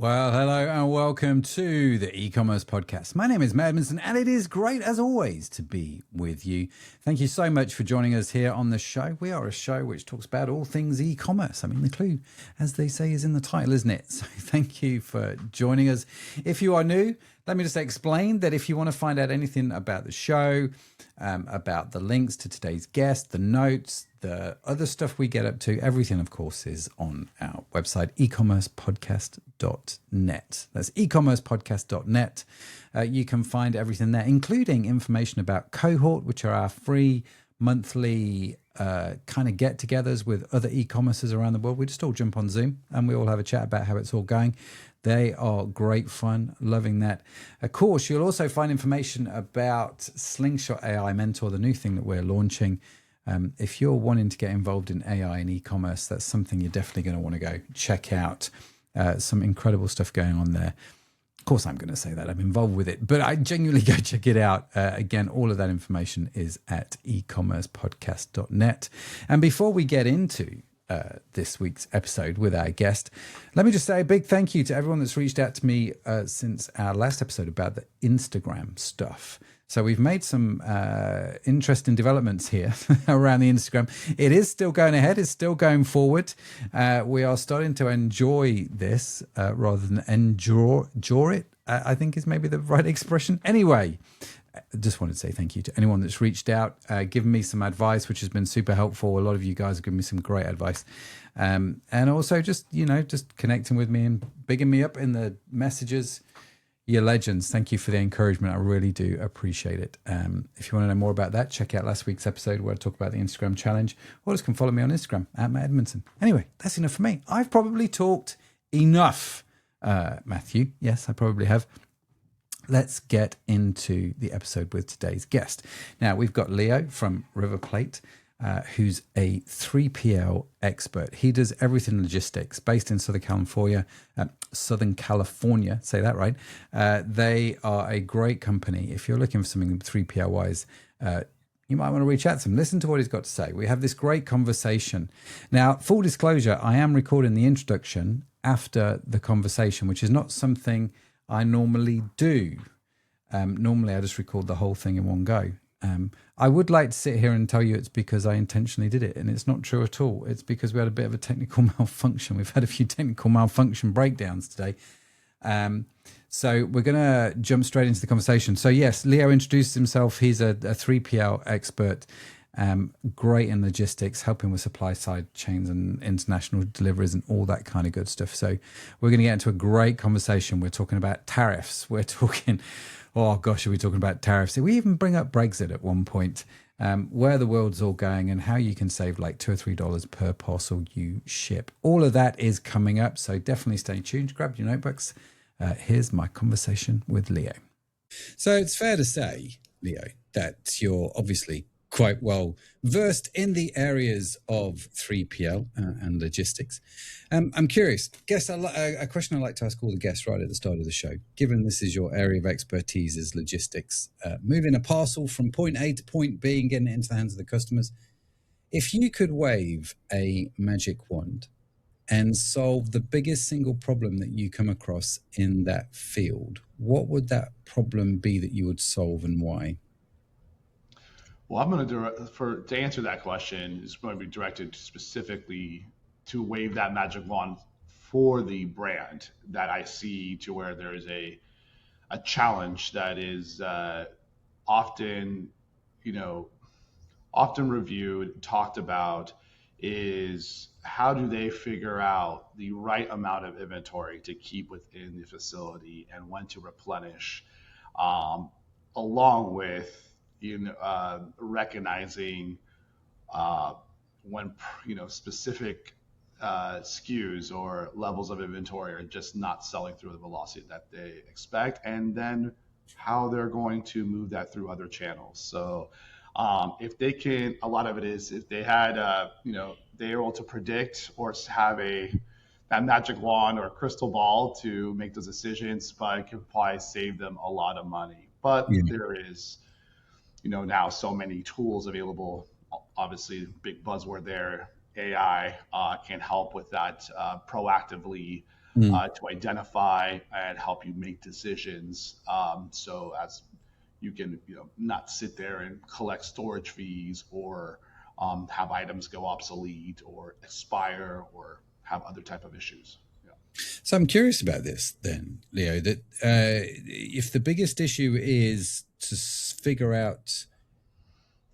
Well, hello and welcome to the e-commerce podcast. My name is Matt Edmundson and it is great as always to be with you. Thank you so much for joining us here on the show. We are a show which talks about all things e-commerce. I mean, the clue, as they say, is in the title, isn't it? So thank you for joining us. If you are new, let me just explain that if you want to find out anything about the show, about the links to today's guest, the notes, the other stuff we get up to, everything, of course, is on our website, ecommercepodcast.net. That's ecommercepodcast.net. You can find everything there, including information about Cohort, which are our free monthly kind of get-togethers with other e-commerces around the world. We just all jump on Zoom and we all have a chat about how it's all going. They are great fun, loving that. Of course, you'll also find information about Slingshot AI Mentor, the new thing that we're launching. If you're wanting to get involved in AI and e-commerce, that's something you're definitely going to want to go check out. Some incredible stuff going on there. Of course, I'm going to say that I'm involved with it, but I genuinely go check it out. Again, all of that information is at ecommercepodcast.net. And before we get into this week's episode with our guest, let me just say a big thank you to everyone that's reached out to me since our last episode about the Instagram stuff. So we've made some interesting developments here around the Instagram. It is still going ahead. It's still going forward. We are starting to enjoy this rather than endure it, I think is maybe the right expression. Anyway, I just wanted to say thank you to anyone that's reached out, given me some advice, which has been super helpful. A lot of you guys have given me some great advice. And also just connecting with me and bigging me up in the messages. You're legends. Thank you for the encouragement. I really do appreciate it. If you want to know more about that, check out last week's episode where I talk about the Instagram challenge, or just come follow me on Instagram at Matt Edmundson. Anyway, that's enough for me. I've probably talked enough, Matthew. Yes, I probably have. Let's get into the episode with today's guest. Now, we've got Leo from River Plate, who's a 3PL expert. He does everything logistics, based in Southern California, say that right. They are a great company. If you're looking for something 3PL wise, you might want to reach out to him. Listen to what he's got to say. We have this great conversation. Now, full disclosure, I am recording the introduction after the conversation, which is not something I normally do. Normally, I just record the whole thing in one go. I would like to sit here and tell you it's because I intentionally did it, and it's not true at all. It's because we had a bit of a technical malfunction. We've had a few technical malfunction breakdowns today. So we're going to jump straight into the conversation. So yes, Leo introduced himself. He's a 3PL expert, great in logistics, helping with supply side chains and international deliveries and all that kind of good stuff. So we're going to get into a great conversation. We're talking about tariffs. We're talking... Oh gosh, are we talking about tariffs? We even bring up Brexit at one point, where the world's all going and how you can save like $2 or $3 per parcel you ship. All of that is coming up, so definitely stay tuned. Grab your notebooks. Here's my conversation with Leo. So it's fair to say, Leo, that you're obviously quite well versed in the areas of 3PL and logistics. I'm curious, a question I like to ask all the guests right at the start of the show, given this is your area of expertise is logistics, moving a parcel from point A to point B and getting it into the hands of the customers. If you could wave a magic wand and solve the biggest single problem that you come across in that field, what would that problem be that you would solve and why? Well, I'm going to answer that question is going to be directed specifically to wave that magic wand for the brand that I see to where there is a challenge that is often reviewed, talked about, is how do they figure out the right amount of inventory to keep within the facility and when to replenish, along with recognizing when specific SKUs or levels of inventory are just not selling through the velocity that they expect, and then how they're going to move that through other channels. So if they can, a lot of it is if they had, they're able to predict or have that magic wand or crystal ball to make those decisions, but it could probably save them a lot of money. But there is, now so many tools available. Obviously, big buzzword there. AI can help with that proactively to identify and help you make decisions. So as you can, not sit there and collect storage fees or have items go obsolete or expire or have other type of issues. Yeah. So I'm curious about this then, Leo, that if the biggest issue is to figure out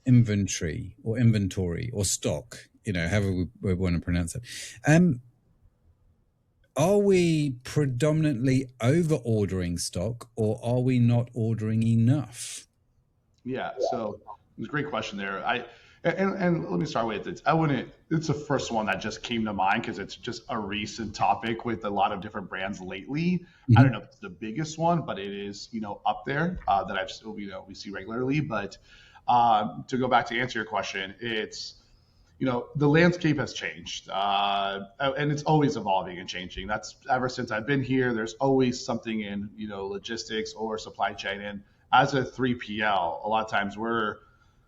inventory or stock, however we want to pronounce it, are we predominantly over ordering stock, or are we not ordering enough? Yeah, so it's a great question there. And let me start with it. It's the first one that just came to mind because it's just a recent topic with a lot of different brands lately. I don't know if it's the biggest one, but it is, up there that I've still, we see regularly. But to go back to answer your question, it's, the landscape has changed, and it's always evolving and changing. That's ever since I've been here. There's always something in, logistics or supply chain. And as a 3PL, a lot of times we're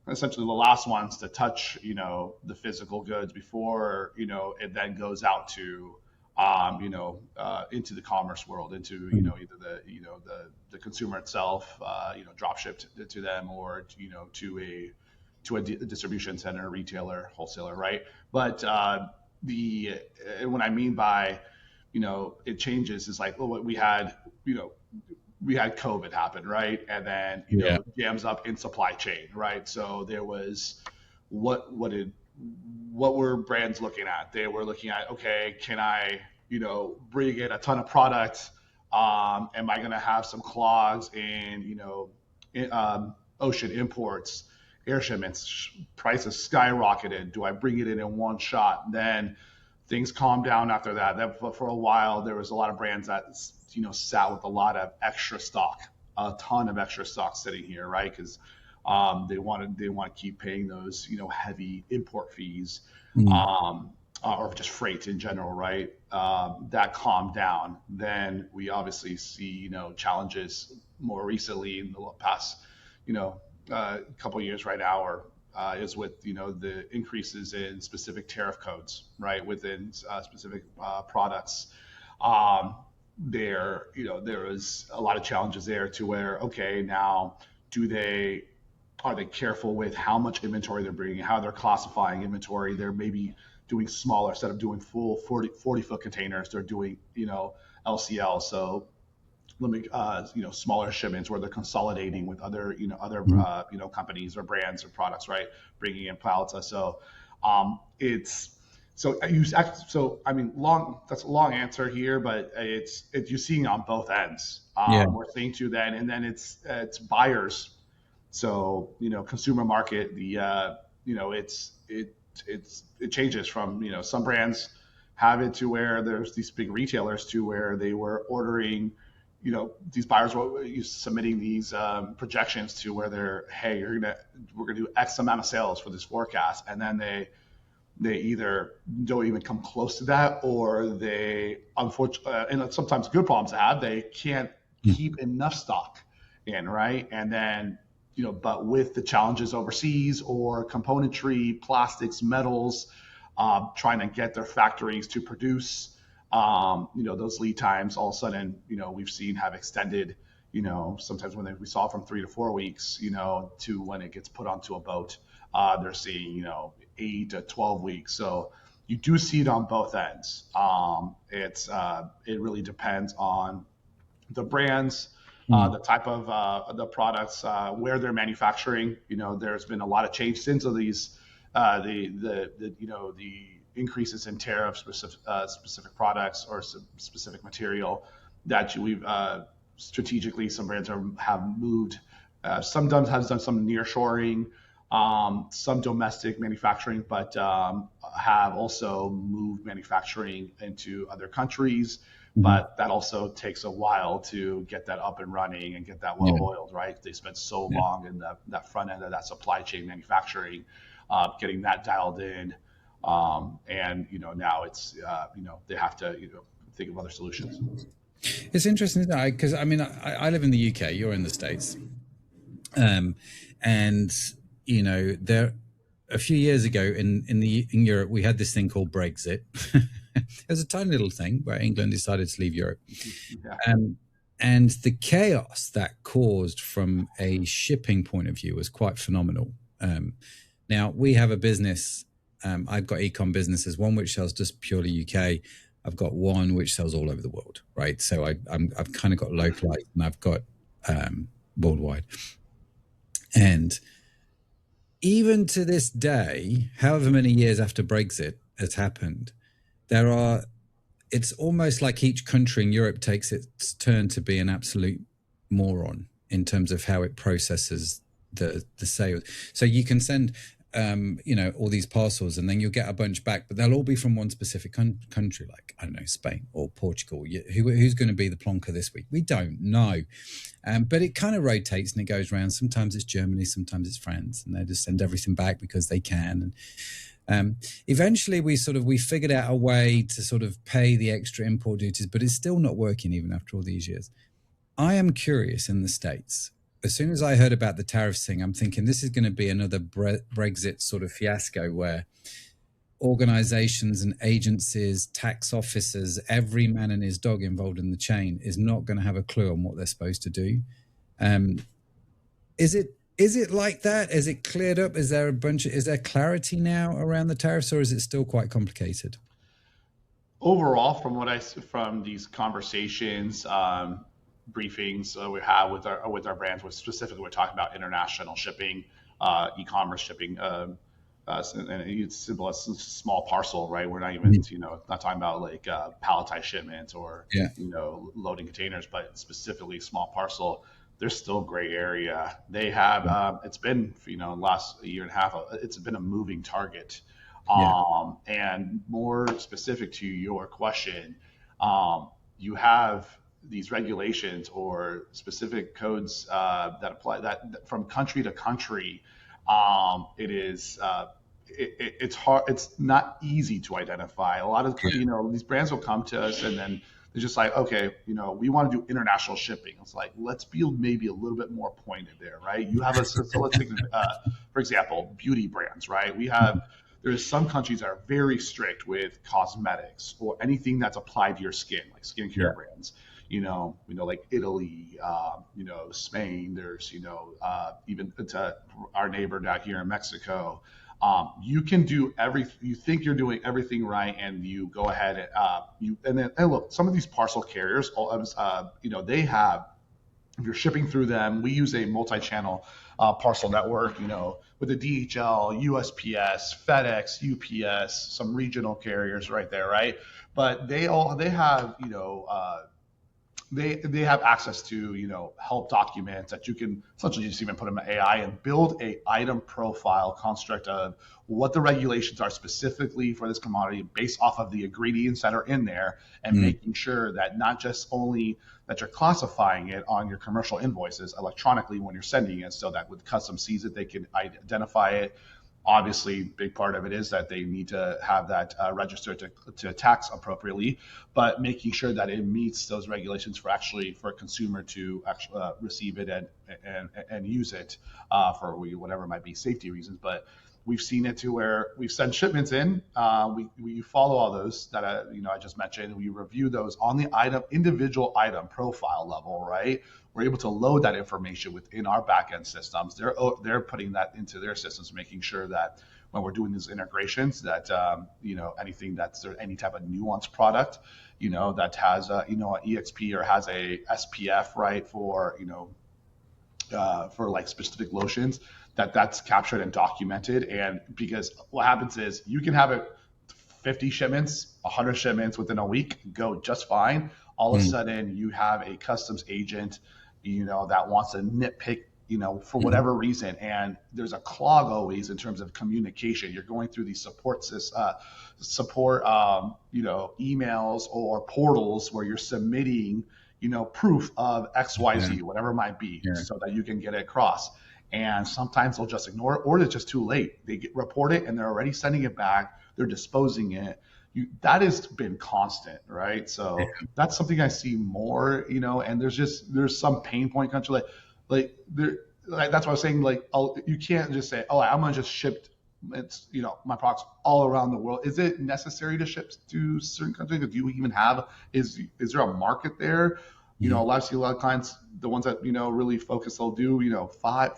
essentially the last ones to touch, the physical goods before, it then goes out to, into the commerce world, into, either the consumer itself, drop shipped to them, or, to a distribution center, retailer, wholesaler, right? But what I mean by, it changes is like, well, we had COVID happen, right? And then, jams up in supply chain, right? So there was, what were brands looking at? They were looking at, okay, can I, bring in a ton of product? Am I going to have some clogs in, ocean imports? Air shipments, prices skyrocketed. Do I bring it in one shot? Then things calmed down after that. Then for a while, there was a lot of brands that, sat with a lot of extra stock, a ton of extra stock sitting here, right? Because they want to keep paying those, heavy import fees, or just freight in general, right? That calmed down. Then we obviously see, challenges more recently in the past, couple of years right now, or is with the increases in specific tariff codes, right, within specific products. There is a lot of challenges there to where, okay, now are they careful with how much inventory they're bringing, how they're classifying inventory? They're maybe doing smaller, instead of doing full 40 foot containers, they're doing LCL. So smaller shipments where they're consolidating with other companies or brands or products, right? Bringing in pallets. So that's a long answer here, but it's you're seeing on both ends. We're seeing to then, and then it's buyers. So, consumer market, it changes from, some brands have it to where there's these big retailers to where they were ordering, these buyers were submitting these projections to where we're gonna do X amount of sales for this forecast, and then they either don't even come close to that, or they unfortunately, and it's sometimes good problems to have, they can't keep enough stock in, right? And then but with the challenges overseas or componentry, plastics, metals, trying to get their factories to produce. Those lead times all of a sudden, we've seen have extended, sometimes we saw from 3 to 4 weeks, to when it gets put onto a boat, they're seeing, 8 to 12 weeks. So you do see it on both ends. It really depends on the brands, the type of the products, where they're manufacturing. There's been a lot of change since these, the increases in tariffs, specific products or specific material that we've strategically, some brands have moved. Some have done some nearshoring, some domestic manufacturing, but have also moved manufacturing into other countries. But that also takes a while to get that up and running and get that well oiled, right? They spent so long in that front end of that supply chain manufacturing, getting that dialed in. And now it's they have to think of other solutions. It's interesting, isn't it? Because I live in the UK, you're in the States, and there a few years ago in Europe we had this thing called Brexit, It was a tiny little thing where England decided to leave Europe. Yeah. And the chaos that caused from a shipping point of view was quite phenomenal. Now, we have a business. I've got ecom businesses, one which sells just purely UK. I've got one which sells all over the world, right? So I've kind of got localized and I've got worldwide. And even to this day, however many years after Brexit has happened, it's almost like each country in Europe takes its turn to be an absolute moron in terms of how it processes the sales. So you can send all these parcels and then you'll get a bunch back, but they'll all be from one specific country, like, I don't know, Spain or Portugal. Who's going to be the plonker this week? We don't know. But it kind of rotates and it goes around. Sometimes it's Germany, sometimes it's France, and they just send everything back because they can. And eventually we figured out a way to sort of pay the extra import duties, but it's still not working even after all these years. I am curious in the States. As soon as I heard about the tariffs thing, I'm thinking this is going to be another Brexit sort of fiasco where organizations and agencies, tax officers, every man and his dog involved in the chain is not going to have a clue on what they're supposed to do. Is it like that? Is it cleared up? Is there clarity now around the tariffs, or is it still quite complicated? Overall, from these conversations, briefings we have with our brands, specifically we're talking about international shipping, e-commerce shipping, and it's simple as small parcel, right? We're not even not talking about like palletized shipments or loading containers, but specifically small parcel. There's still gray area. They have it's been last year and a half. It's been a moving target. And more specific to your question, you have these regulations or specific codes that apply that from country to country. It's hard. It's not easy to identify. A lot of these brands will come to us and then they're just like, okay, we want to do international shipping. It's like, let's be maybe a little bit more pointed there, right? You have so let's take for example, beauty brands, right? There's some countries that are very strict with cosmetics or anything that's applied to your skin, like skincare brands. Like Italy, Spain. There's even to our neighbor down here in Mexico. You can do you think you're doing everything right, and you go ahead and look. Some of these parcel carriers, they have. If you're shipping through them, we use a multi-channel parcel network. With the DHL, USPS, FedEx, UPS, some regional carriers right there, right? But they have they have access to help documents that you can essentially just even put them in AI and build a item profile construct of what the regulations are specifically for this commodity based off of the ingredients that are in there, and making sure that not just only that you're classifying it on your commercial invoices electronically when you're sending it, so that with custom sees it, they can identify it. Obviously, big part of it is that they need to have that registered to tax appropriately, but making sure that it meets those regulations for a consumer to actually receive it and use it for whatever might be safety reasons. But we've seen it to where we send shipments in, we follow all those that I just mentioned. We review those on the individual item profile level, right? We're able to load that information within our backend systems. They're putting that into their systems, making sure that when we're doing these integrations, that anything that's any type of nuanced product, that has an EXP or has a SPF, right, for like specific lotions, that's captured and documented. And because what happens is you can have it 50 shipments, 100 shipments within a week, go just fine. All of a sudden you have a customs agent that wants to nitpick, for whatever reason. And there's a clog always in terms of communication. You're going through these support emails or portals where you're submitting, proof of XYZ, whatever it might be, so that you can get it across. And sometimes they'll just ignore it, or it's just too late. They report it and they're already sending it back. They're disposing it. That has been constant, right? So that's something I see more, and there's some pain point country like that's what I was saying. Like, you can't just say, oh, I'm gonna just ship it's, my products all around the world. Is it necessary to ship to certain countries? Do you even have, is there a market there? A lot of clients, the ones that, really focus, they'll do,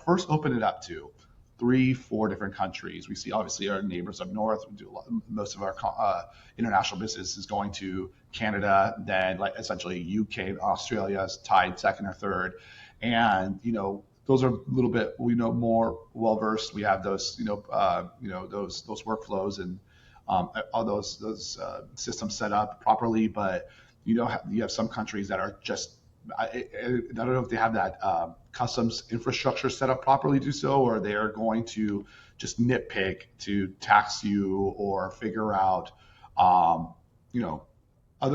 first open it up to 3-4 different countries. We see obviously our neighbors up north. We do most of our international business is going to Canada, then like essentially UK, Australia is tied second or third. And, those are a little bit, more well versed. We have those, those workflows and all those systems set up properly. But you have some countries that are just, I don't know if they have that customs infrastructure set up properly to do so, or they are going to just nitpick to tax you or figure out, other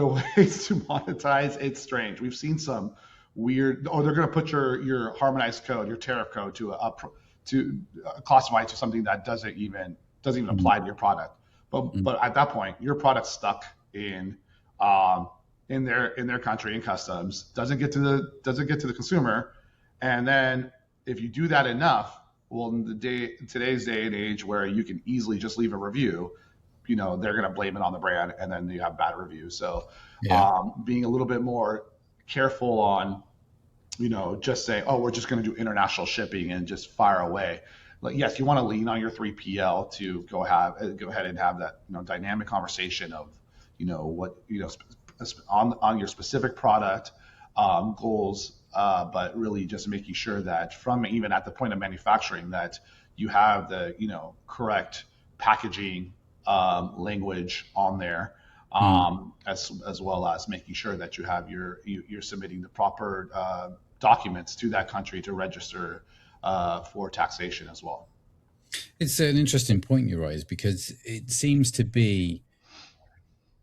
ways to monetize. It's strange. We've seen some weird, or they're going to put your harmonized code, your tariff code to classify it to something that doesn't even apply to your product. But at that point, your product's stuck in their country in customs, doesn't get to the consumer. And then if you do that enough, well, in today's day and age where you can easily just leave a review, they're going to blame it on the brand, and then you have bad reviews. So being a little bit more careful on, just saying, oh, we're just going to do international shipping and just fire away. Like, yes, you want to lean on your 3PL to go ahead and have that, dynamic conversation of, what, on your specific product goals, but really just making sure that from even at the point of manufacturing that you have the, correct packaging language on there. As well as making sure that you're submitting the proper documents to that country to register for taxation as well. It's an interesting point you raise, because it seems to be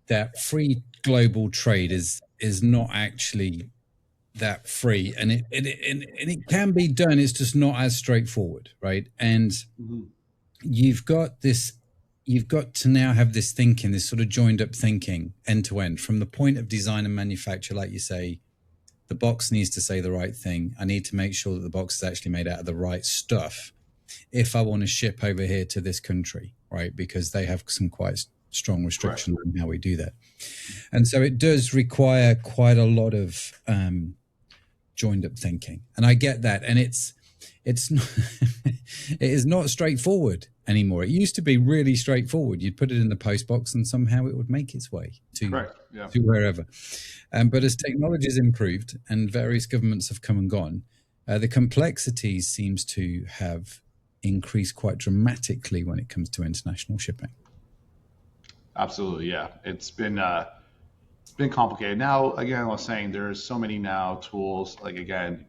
that free global trade is not actually that free, and it can be done. It's just not as straightforward, right? And you've got to now have this thinking, this sort of joined up thinking end to end, from the point of design and manufacture. Like you say, the box needs to say the right thing. I need to make sure that the box is actually made out of the right stuff if I want to ship over here to this country, right? Because they have some quite strong restrictions on how we do that. And so it does require quite a lot of joined up thinking. And I get that. And it's not, it is not straightforward anymore. It used to be really straightforward. You'd put it in the post box and somehow it would make its way to wherever. But as technology has improved and various governments have come and gone, the complexities seems to have increased quite dramatically when it comes to international shipping. Absolutely, yeah. It's been complicated. Now, again, I was saying there's so many now tools. Like, again,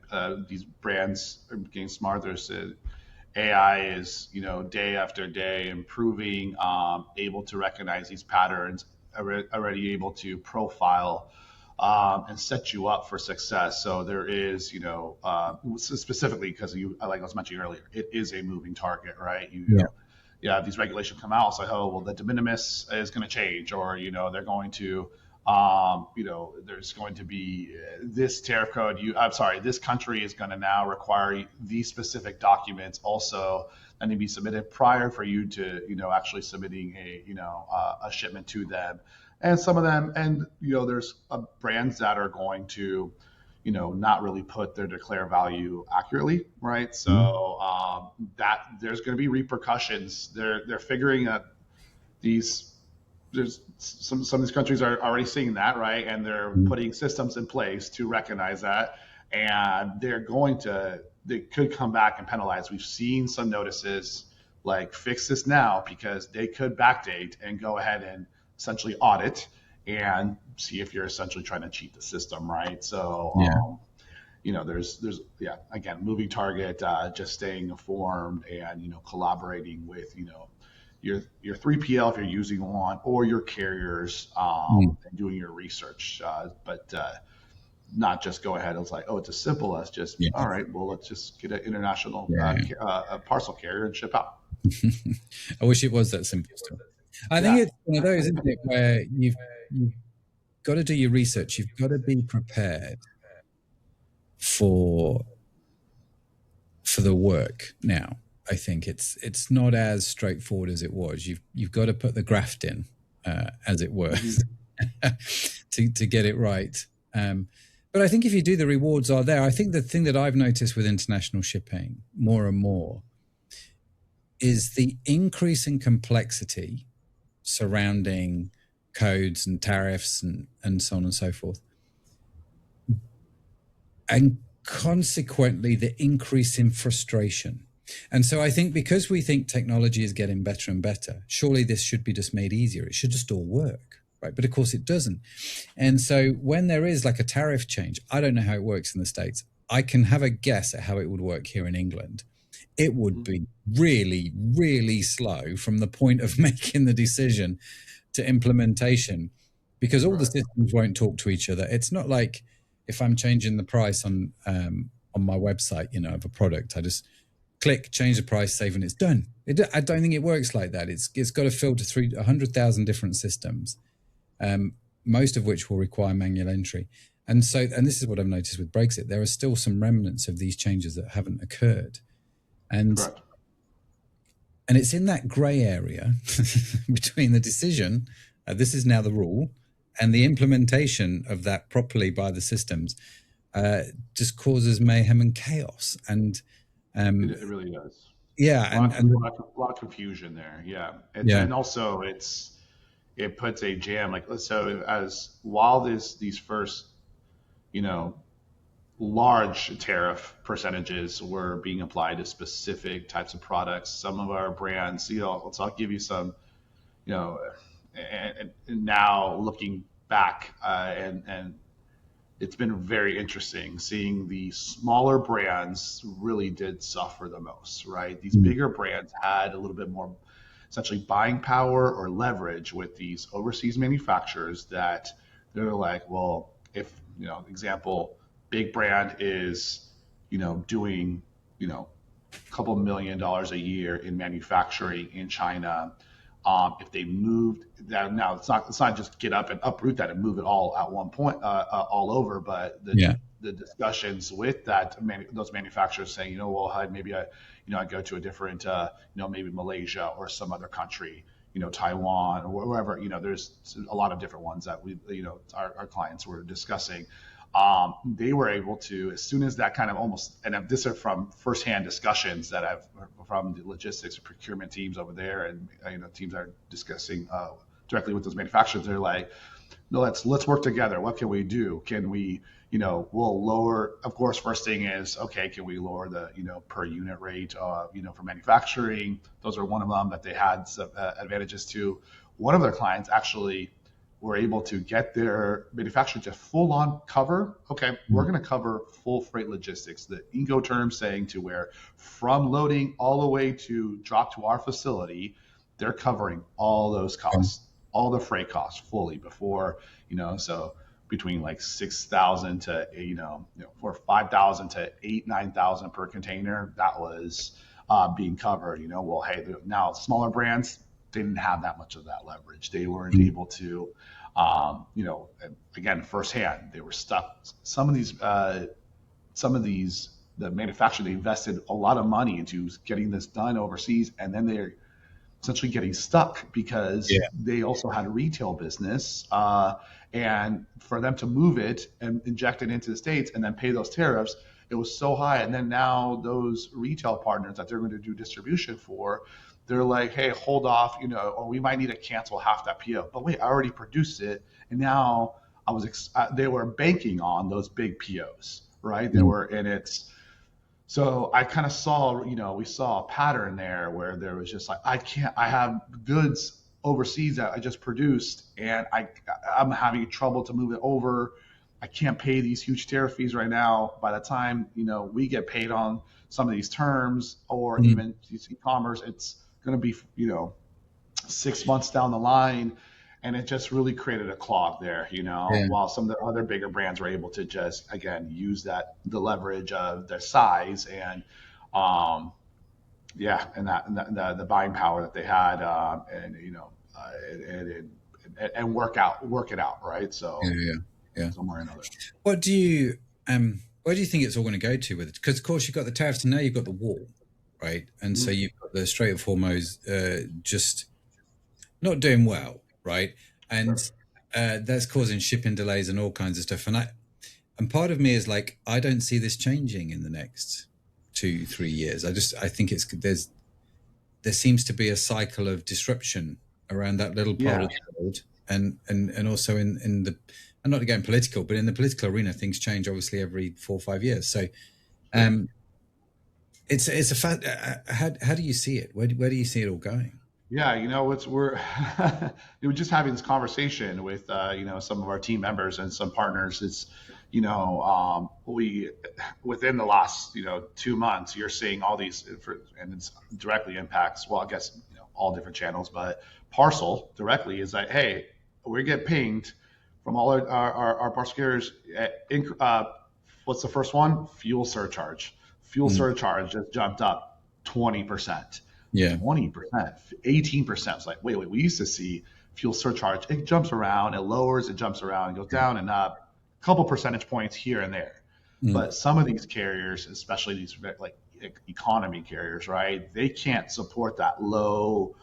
these brands are getting smarter. So AI is, day after day improving, able to recognize these patterns, already able to profile and set you up for success. So there is, specifically because like I was mentioning earlier, it is a moving target, right? These regulations come out. It's like, oh, well, the de minimis is going to change, or, they're going to, there's going to be this tariff code. This country is going to now require these specific documents also that need to be submitted prior for you to, actually submitting a shipment to them. And some of them, and, there's brands that are going to, not really put their declare value accurately, right? So that there's going to be repercussions. They're figuring out there's some of these countries are already seeing that, right? And they're putting systems in place to recognize that, and they could come back and penalize. We've seen some notices like fix this now, because they could backdate and go ahead and essentially audit and see if you're essentially trying to cheat the system, right? So, there's again, moving target, just staying informed and, collaborating with, your 3PL if you're using one, or your carriers, and doing your research, but not just go ahead. It's like, oh, it's as simple as just, all right, well, let's just get an international parcel carrier and ship out. I wish it was that simple still. I think it's one of those, isn't it, where you've got to do your research. You've got to be prepared for the work now. I think it's not as straightforward as it was. You've got to put the graft in, as it were, to get it right. But I think if you do, the rewards are there. I think the thing that I've noticed with international shipping more and more is the increase in complexity surrounding codes and tariffs and so on and so forth. And consequently, the increase in frustration. And so I think because we think technology is getting better and better, surely this should be just made easier. It should just all work, right? But of course it doesn't. And so when there is like a tariff change, I don't know how it works in the States. I can have a guess at how it would work here in England. It would be really, really slow from the point of making the decision to implementation, because all the systems won't talk to each other. It's not like if I'm changing the price on my website, of a product, I just click, change the price, save, and it's done. I don't think it works like that. It's got to filter through 100,000 different systems, most of which will require manual entry. And this is what I've noticed with Brexit. There are still some remnants of these changes that haven't occurred. And it's in that gray area between the decision, this is now the rule, and the implementation of that properly by the systems just causes mayhem and chaos. And it really does. Yeah, a lot of confusion there. Yeah, and also it puts a jam, like, so while these first, large tariff percentages were being applied to specific types of products, some of our brands, I'll give you some, and now looking back, and it's been very interesting seeing the smaller brands really did suffer the most, right? These bigger brands had a little bit more essentially buying power or leverage with these overseas manufacturers, that they're like, well, if, example, big brand is, doing, a couple $1 million a year in manufacturing in China. If they moved that, now it's not just get up and uproot that and move it all at one point, all over, but the discussions with those manufacturers saying, well, maybe I go to a different, maybe Malaysia or some other country, Taiwan or wherever, there's a lot of different ones that our clients were discussing. They were able to, as soon as that kind of almost, and this are from firsthand discussions that I've from the logistics and procurement teams over there, and teams that are discussing directly with those manufacturers. They're like, no, let's work together. What can we do? Can we, we'll lower. Of course, first thing is, okay, can we lower the per unit rate, for manufacturing? Those are one of them that they had some advantages to. One of their clients actually were able to get their manufacturer to full on cover. Okay, we're going to cover full freight logistics. The Incoterm saying to where from loading all the way to drop to our facility, they're covering all those costs, all the freight costs fully before, so between like 6,000 to, for 5,000 to 9,000 per container, that was being covered, well, hey, now smaller brands, they didn't have that much of that leverage. They weren't able to, again, firsthand, they were stuck. Some of these, the manufacturer, they invested a lot of money into getting this done overseas, and then they're essentially getting stuck because they also had a retail business, and for them to move it and inject it into the States and then pay those tariffs, it was so high. And then now those retail partners that they're going to do distribution for, they're like, hey, hold off, or we might need to cancel half that PO. But wait, I already produced it, and now they were banking on those big POs, right? They were, and it's. So I kind of saw, we saw a pattern there where there was just like, I have goods overseas that I just produced, and I'm having trouble to move it over. I can't pay these huge tariff fees right now. By the time, we get paid on some of these terms, or even e-commerce, it's going to be, 6 months down the line. And it just really created a clog there, while some of the other bigger brands were able to just, again, use the leverage of their size and, the buying power that they had, and work it out, right? So somewhere or another. What do you, where do you think it's all going to go to with it? Because of course you've got the tariffs, and now you've got the wall, right? And so you've got the Strait of Hormuz just not doing well, right? And that's causing shipping delays and all kinds of stuff. And part of me is like, I don't see this changing in the next 2-3 years. I think there seems to be a cycle of disruption around that little part of the world, and also in the, I'm not getting political, but in the political arena, things change obviously every 4 or 5 years. So, it's a fact. How do you see it? Where do you see it all going? Yeah, we're we were just having this conversation with some of our team members and some partners. It's we within the last 2 months, you're seeing all these, and it's directly impacts. Well, I guess all different channels, but Parcel directly is like, hey, we get pinged from all our parcel carriers. What's the first one? Fuel surcharge. Fuel surcharge just jumped up 20%. Yeah. 20%, 18%. It's like, wait, we used to see fuel surcharge. It jumps around, it lowers, it jumps around, it goes down and up, a couple percentage points here and there. But some of these carriers, especially these like economy carriers, right? They can't support that low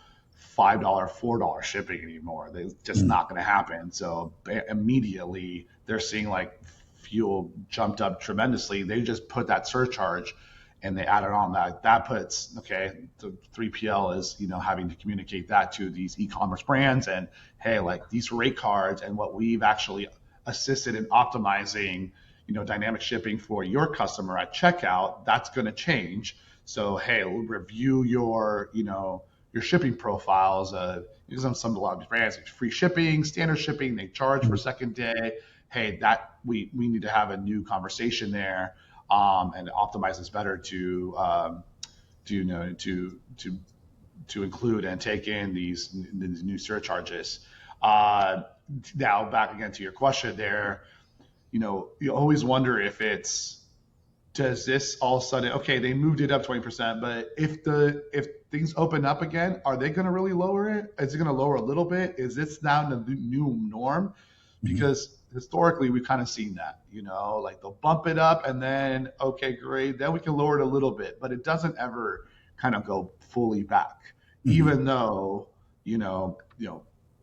$5, $4 shipping anymore. It's just not going to happen. So immediately they're seeing like fuel jumped up tremendously. They just put that surcharge and they added on that puts, the 3PL is, having to communicate that to these e-commerce brands, and hey, like these rate cards and what we've actually assisted in optimizing, dynamic shipping for your customer at checkout, that's going to change. So, hey, we'll review your shipping profiles. Because some a lot of these brands, like free shipping, standard shipping, they charge for second day. Hey, that we need to have a new conversation there. And optimize this better to include and take in these new surcharges. Now back again to your question there, you always wonder if does this all of a sudden, they moved it up 20%, but if things open up again, are they going to really lower it? Is it going to lower a little bit? Is this now the new norm? Because historically, we've kind of seen that, like they'll bump it up and then, okay, great. Then we can lower it a little bit, but it doesn't ever kind of go fully back, even though,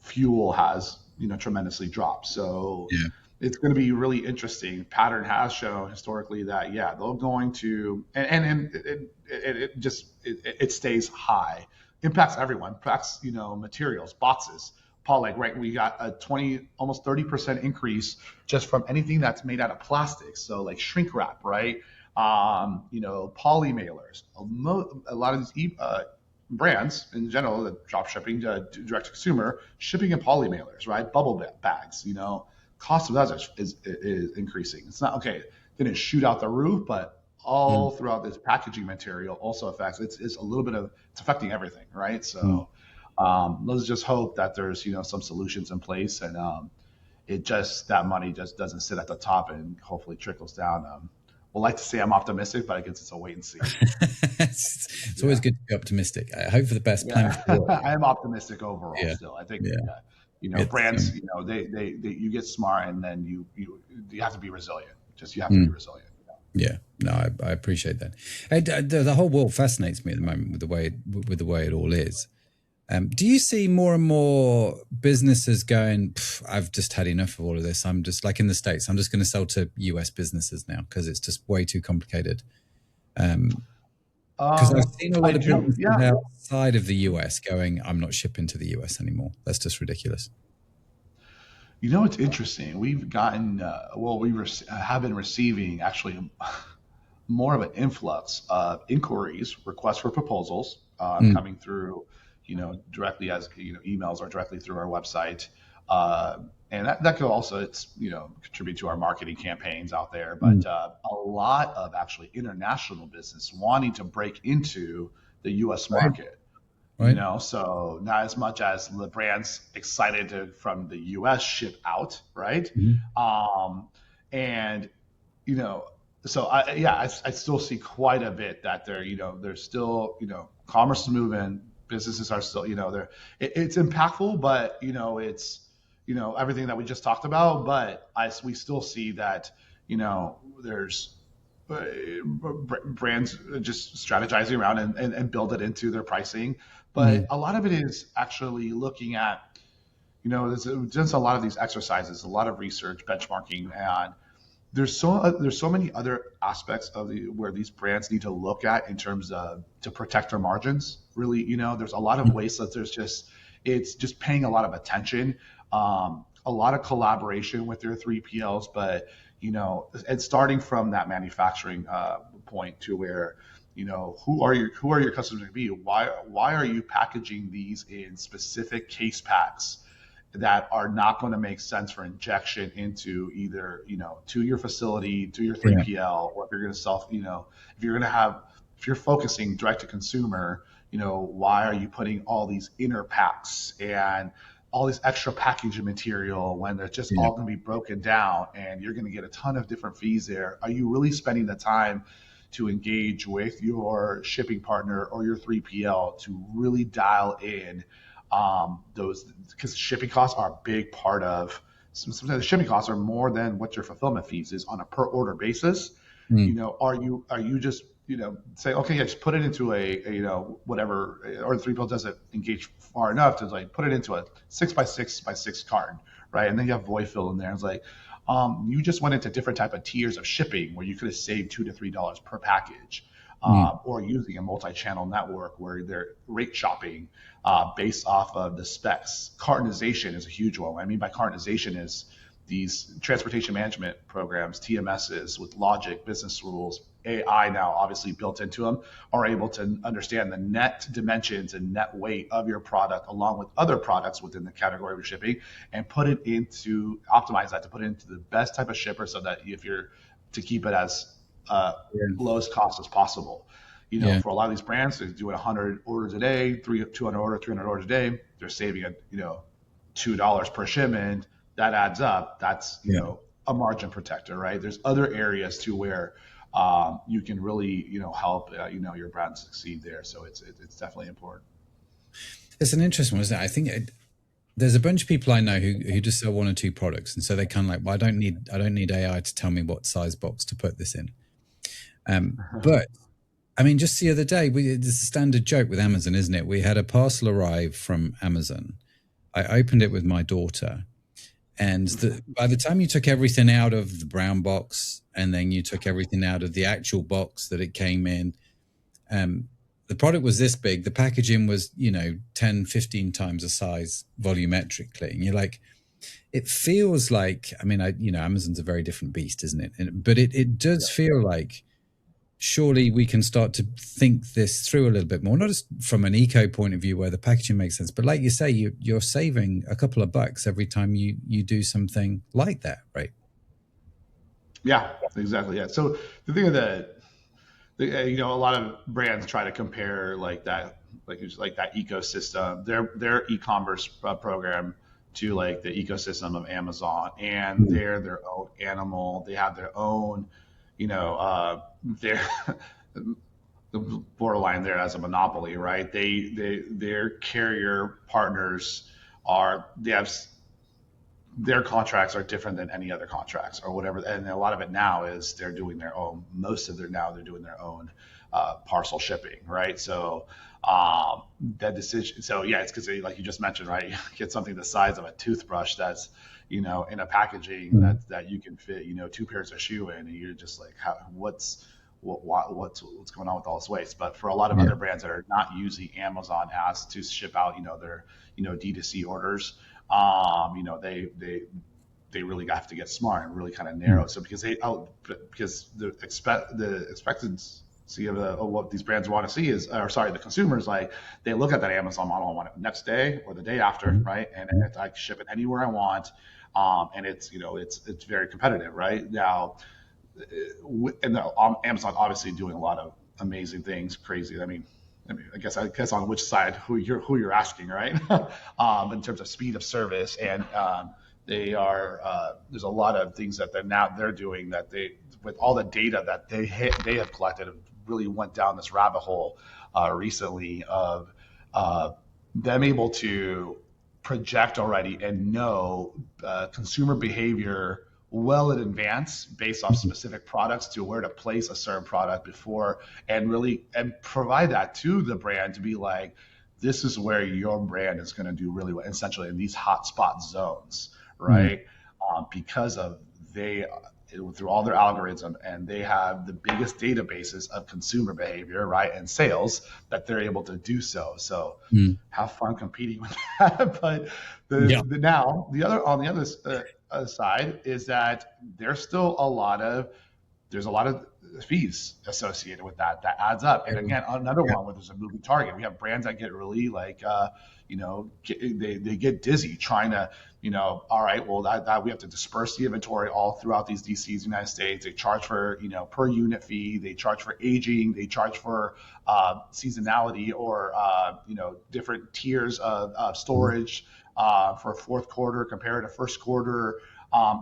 fuel has, tremendously dropped. So it's going to be really interesting. Pattern has shown historically that, they're going to, and it stays high, impacts everyone, impacts, materials, boxes. Paul, right, we got a 20, almost 30% increase just from anything that's made out of plastic. So like shrink wrap, right? Poly mailers. A lot of these brands in general, the drop shipping, direct to consumer, shipping in poly mailers, right? Bubble bags, cost of those is increasing. It's not, didn't shoot out the roof, but all throughout this packaging material also affects, it's a little bit of, it's affecting everything, right? So let's just hope that there's some solutions in place, and that money just doesn't sit at the top and hopefully trickles down. We'll like to say I'm optimistic, but I guess it's a wait and see. It's always good to be optimistic. I hope for the best. Plan for I am optimistic overall. Still, I think brands, they you get smart, and then you have to be resilient. You have to be resilient. Yeah, no, I appreciate that. The whole world fascinates me at the moment with the way it all is. Do you see more and more businesses going, I've just had enough of all of this. I'm just like in the States, I'm just going to sell to US businesses now because it's just way too complicated. Because I've seen a lot of businesses outside of the US going, I'm not shipping to the US anymore. That's just ridiculous. It's interesting. We've gotten, have been receiving actually more of an influx of inquiries, requests for proposals coming through, directly as, emails or directly through our website. And that could also, contribute to our marketing campaigns out there. But a lot of actually international business wanting to break into the U.S. market. Right. So not as much as the brands excited to, from the U.S. ship out, right? So I still see quite a bit that there's still, commerce is moving, businesses are still, it's impactful, but it's, everything that we just talked about, but we still see that, there's brands just strategizing around and build it into their pricing. But Mm. a lot of it is actually looking at, there's just a lot of these exercises, a lot of research, benchmarking, and there's so many other aspects of where these brands need to look at in terms of to protect their margins. Really, there's a lot of ways that it's just paying a lot of attention, a lot of collaboration with their 3PLs, but and starting from that manufacturing point to where who are your customers going to be? Why are you packaging these in specific case packs that are not going to make sense for injection into either, to your facility, to your Yeah. 3PL, or if you're going to if you're focusing direct to consumer, why are you putting all these inner packs and all this extra packaging material when they're just Yeah. all going to be broken down and you're going to get a ton of different fees there? Are you really spending the time to engage with your shipping partner or your 3PL to really dial in those, because shipping costs are a big part of, sometimes the shipping costs are more than what your fulfillment fees is on a per order basis. Mm. Are you just say, okay, yeah, just put it into whatever, or the 3PL doesn't engage far enough to like put it into a 6x6x6 carton, right? And then you have void fill in there. It's like you just went into different type of tiers of shipping where you could have saved $2 to $3 per package. Mm. Or using a multi-channel network where they're rate shopping based off of the specs. Cartonization is a huge one. What I mean by cartonization is these transportation management programs, TMSs with logic, business rules, AI now obviously built into them, are able to understand the net dimensions and net weight of your product along with other products within the category of shipping and optimize that to put it into the best type of shipper so that to keep it as Yeah. lowest cost as possible. Yeah. For a lot of these brands, they're doing 100 orders a day, 200 orders, 300 orders a day. They're saving $2 per shipment. That adds up. That's Yeah. a margin protector, right? There's other areas to where you can really help your brand succeed there. So it's definitely important. It's an interesting one, isn't it? I think there's a bunch of people I know who just sell one or two products, and so they kind of like, well, I don't need AI to tell me what size box to put this in. But I mean, just the other day, it's a standard joke with Amazon, isn't it? We had a parcel arrive from Amazon. I opened it with my daughter, and by the time you took everything out of the brown box and then you took everything out of the actual box that it came in, the product was this big. The packaging was, 10, 15 times the size volumetrically. And you're like, it feels like, I mean, Amazon's a very different beast, isn't it? But it does feel like, surely we can start to think this through a little bit more, not just from an eco point of view where the packaging makes sense, but like you say, you're saving a couple of bucks every time you do something like that, right? Yeah, exactly. Yeah. So the thing that, a lot of brands try to compare like that ecosystem, their e-commerce program to like the ecosystem of Amazon, and they're their own animal. They have their own, their the borderline there as a monopoly, right? Their carrier partners their contracts are different than any other contracts or whatever. And a lot of it now is they're doing their own, they're doing their own parcel shipping, right? So that decision, so yeah, it's because like you just mentioned, right? You get something the size of a toothbrush that's, in a packaging that you can fit, 2 pairs of shoe in, and you're just like, what's going on with all this waste? But for a lot of other brands that are not using Amazon as to ship out, their, D2C orders, they really have to get smart and really kind of narrow. So because the expectancy of what these brands want to see is, the consumers, like they look at that Amazon model and want it next day or the day after, right? And I can ship it anywhere I want, and it's it's very competitive, right? Now, and Amazon obviously doing a lot of amazing things, crazy. I mean, I guess on which side who you're asking, right? In terms of speed of service, and they are there's a lot of things that they're doing that with all the data that they have collected, really went down this rabbit hole recently of them able to project already and know consumer behavior well in advance based off specific products to where to place a certain product before, and really and provide that to the brand to be like, this is where your brand is going to do really well, essentially in these hotspot zones, Mm. right? Because of they through all their algorithm, and they have the biggest databases of consumer behavior, right, and sales, that they're able to do so. So Mm. have fun competing with that. But Yeah. now the other on the other side is that there's a lot of fees associated with that adds up. And again, another Yeah. one where there's a moving target. We have brands that get really like, they get dizzy trying to, all right, well, that we have to disperse the inventory all throughout these DCs in the United States. They charge for, per unit fee. They charge for aging. They charge for seasonality, or, different tiers of storage for fourth quarter compared to first quarter.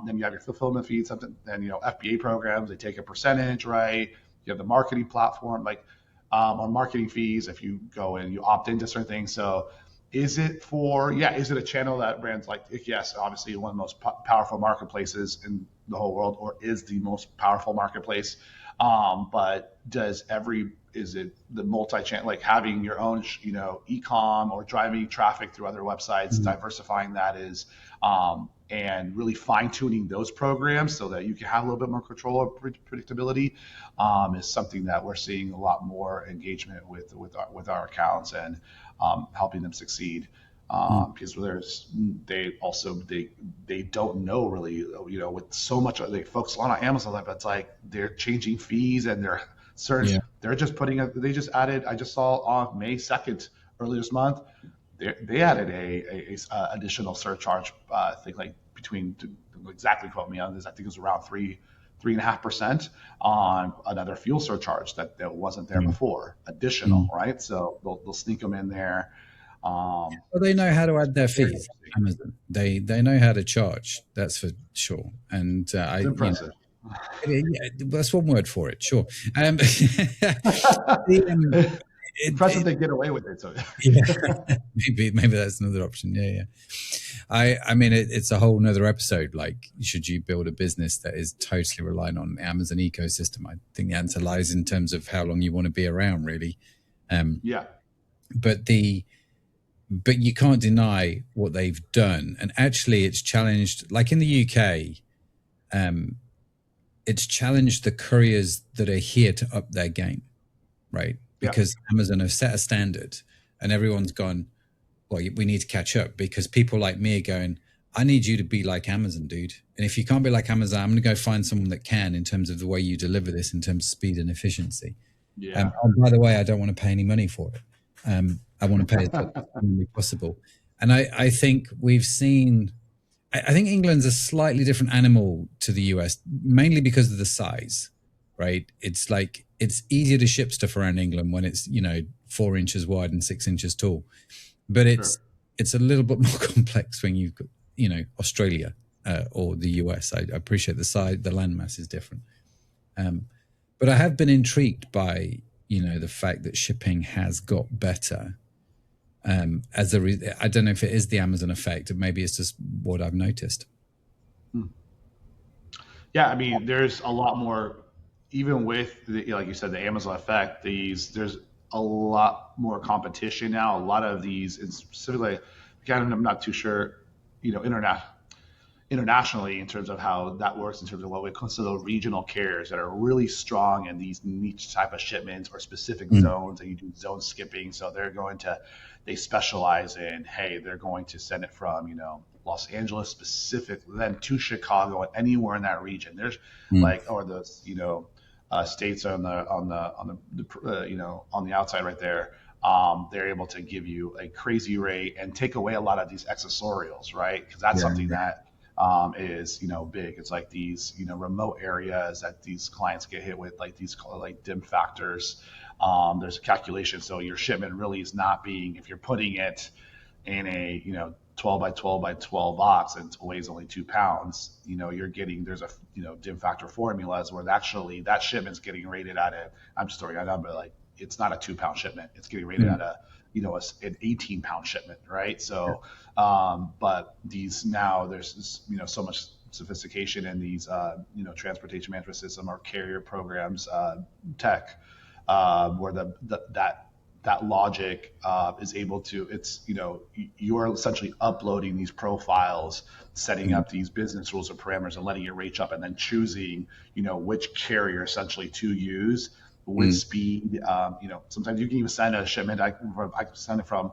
Then you have your fulfillment fees, something, then FBA programs, they take a percentage, right? You have the marketing platform, like on marketing fees, if you go in, you opt into certain things. So is it a channel that brands like, yes, obviously one of the most powerful marketplaces in the whole world, or is the most powerful marketplace? But is it the multi-channel, like having your own, e-com, or driving traffic through other websites, diversifying that is, and really fine-tuning those programs so that you can have a little bit more control of predictability, is something that we're seeing a lot more engagement with our accounts, and helping them succeed. Because they don't know really, with so much they focus on Amazon, but it's like they're changing fees, and they're certain, Yeah. they're just they just added, I just saw on May 2nd, earlier this month, they added a additional surcharge thing, like exactly quote me on this, I think it was around 3.5% on another fuel surcharge that wasn't there before, additional, right? So they'll sneak them in there. Well, they know how to add their fees. Amazon, they know how to charge. That's for sure. And It's impressive. That's one word for it. Sure. Impressive they get away with it. So yeah, maybe that's another option. Yeah. I mean, it's a whole nother episode. Like, should you build a business that is totally reliant on the Amazon ecosystem? I think the answer lies in terms of how long you want to be around, really. Yeah. But you can't deny what they've done. And actually, it's challenged, like in the UK, it's challenged the couriers that are here to up their game, right? Because Amazon have set a standard, and everyone's gone, well, we need to catch up, because people like me are going, I need you to be like Amazon, dude. And if you can't be like Amazon, I'm going to go find someone that can, in terms of the way you deliver this, in terms of speed and efficiency. Yeah. And by the way, I don't want to pay any money for it. I want to pay as much as possible. And I think we've seen, I think England's a slightly different animal to the US, mainly because of the size, right? It's like, it's easier to ship stuff around England when it's, 4 inches wide and 6 inches tall. But it's a little bit more complex when you've got, Australia or the US. I appreciate the size, the landmass is different. But I have been intrigued by, the fact that shipping has got better. I don't know if it is the Amazon effect, or maybe it's just what I've noticed. Yeah, I mean, there's a lot more, even with like you said, the Amazon effect. There's a lot more competition now. A lot of these, and specifically, again, I'm not too sure, internationally, in terms of how that works, in terms of what we consider regional carriers that are really strong in these niche type of shipments or specific zones, and you do zone skipping. So they specialize in, hey, they're going to send it from, Los Angeles specific, then to Chicago, and anywhere in that region. There's or the, states on the outside right there. They're able to give you a crazy rate and take away a lot of these accessorials, right? Because that's something that is big. It's like these remote areas that these clients get hit with, like these like dim factors. There's a calculation, so your shipment really is not being, if you're putting it in a 12 by 12 by 12 box and it weighs only 2 pounds, you're getting, there's a dim factor formulas where actually that shipment's getting rated at I'm just throwing a number, like it's not a 2 pound shipment, it's getting rated at an 18 pound shipment, right? So but these, now there's so much sophistication in these, transportation management system or carrier programs, tech, where that logic is able to, you're essentially uploading these profiles, setting up these business rules or parameters and letting it reach up and then choosing, which carrier essentially to use with speed. Sometimes you can even send a shipment. I can send it from,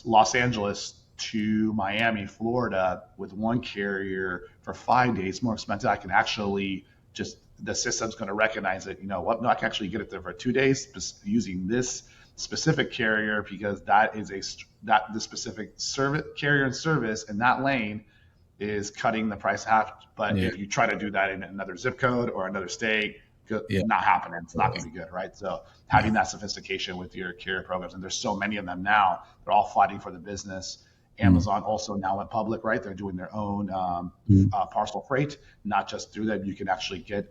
Los Angeles to Miami, Florida with one carrier for 5 days, more expensive. I can actually the system's going to recognize it. No, I can actually get it there for 2 days using this specific carrier because that is the specific service carrier and service in that lane is cutting the price half. But if you try to do that in another zip code or another state, not happening. It's not going to be good, right? So having that sophistication with your carrier programs, and there's so many of them now, they're all fighting for the business. Amazon also now went public, right? They're doing their own parcel freight, not just through them. You can actually get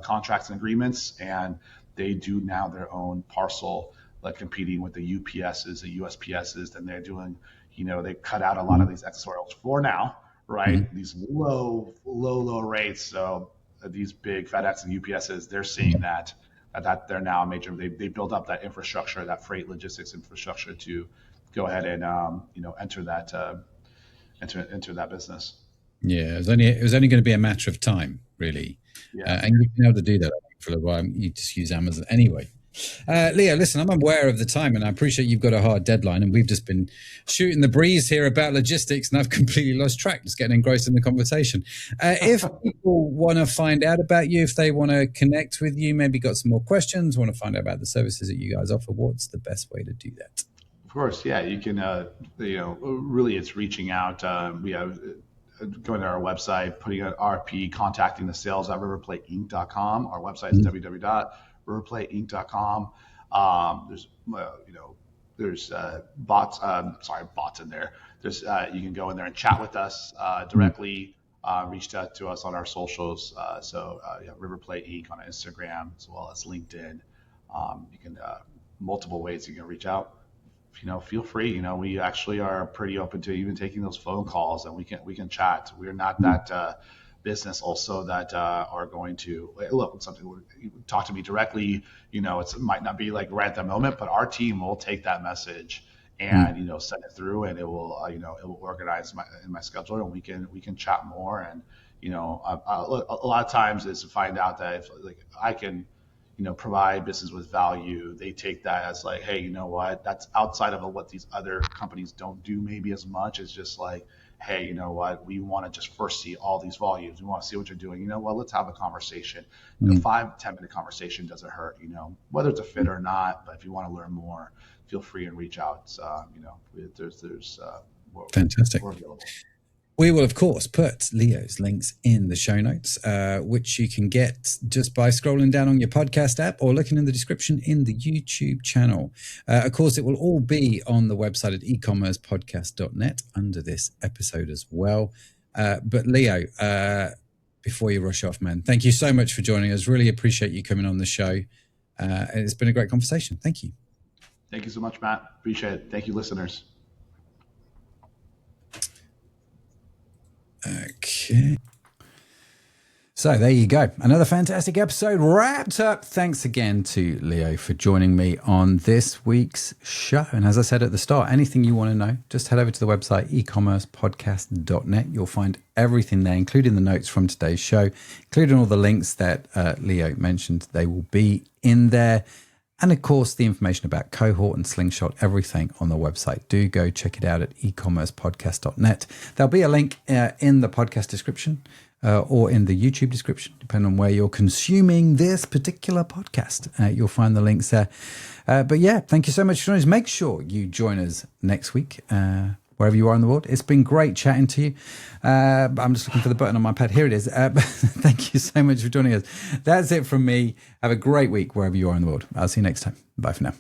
contracts and agreements, and they do now their own parcel, like competing with the UPSs, the USPSs, and they're doing, they cut out a lot of these accessorials for now, right? These low rates. So these big FedEx and UPSs, they're seeing that they're now a major. They built up that infrastructure, that freight logistics infrastructure to go ahead and enter that business. Yeah, it was only going to be a matter of time, really. Yeah. And you've been able to do that for a while. You just use Amazon anyway. Leo, listen, I'm aware of the time and I appreciate you've got a hard deadline and we've just been shooting the breeze here about logistics and I've completely lost track, just getting engrossed in the conversation. If people want to find out about you, if they want to connect with you, maybe got some more questions, want to find out about the services that you guys offer, what's the best way to do that? Of course, yeah, you can, really it's reaching out. We have going to our website, putting an RP, contacting the sales at riverplateinc.com. Our website is www.riverplateinc.com. There's bots in there. There's you can go in there and chat with us directly. Reach out to us on our socials. Riverplate Inc. on Instagram as well as LinkedIn. You can multiple ways you can reach out. Feel free. We actually are pretty open to even taking those phone calls, and we can chat. We're not that business also that are going to look something. Talk to me directly. It might not be like right at the moment, but our team will take that message and send it through, and it will it will organize in my schedule, and we can chat more. And a lot of times is to find out that if I can provide business with value, they take that as like, hey, that's outside of what these other companies don't do maybe as much. It's just like, hey, we want to just first see all these volumes. We want to see what you're doing. Let's have a conversation. 5-10 minute conversation doesn't hurt, whether it's a fit or not. But if you want to learn more, feel free and reach out. There's fantastic. We're available. We will, of course, put Leo's links in the show notes, which you can get just by scrolling down on your podcast app or looking in the description in the YouTube channel. Of course, it will all be on the website at ecommercepodcast.net under this episode as well. But Leo, before you rush off, man, thank you so much for joining us. Really appreciate you coming on the show. It's been a great conversation. Thank you. Thank you so much, Matt. Appreciate it. Thank you, listeners. Okay. So there you go. Another fantastic episode wrapped up. Thanks again to Leo for joining me on this week's show. And as I said at the start, anything you want to know, just head over to the website, ecommercepodcast.net. You'll find everything there, including the notes from today's show, including all the links that Leo mentioned. They will be in there. And of course, the information about Cohort and Slingshot, everything on the website. Do go check it out at ecommercepodcast.net. There'll be a link in the podcast description or in the YouTube description, depending on where you're consuming this particular podcast. You'll find the links there. But yeah, thank you so much for joining us. Make sure you join us next week, wherever you are in the world. It's been great chatting to you. I'm just looking for the button on my pad. Here it is. Thank you so much for joining us. That's it from me. Have a great week wherever you are in the world. I'll see you next time. Bye for now.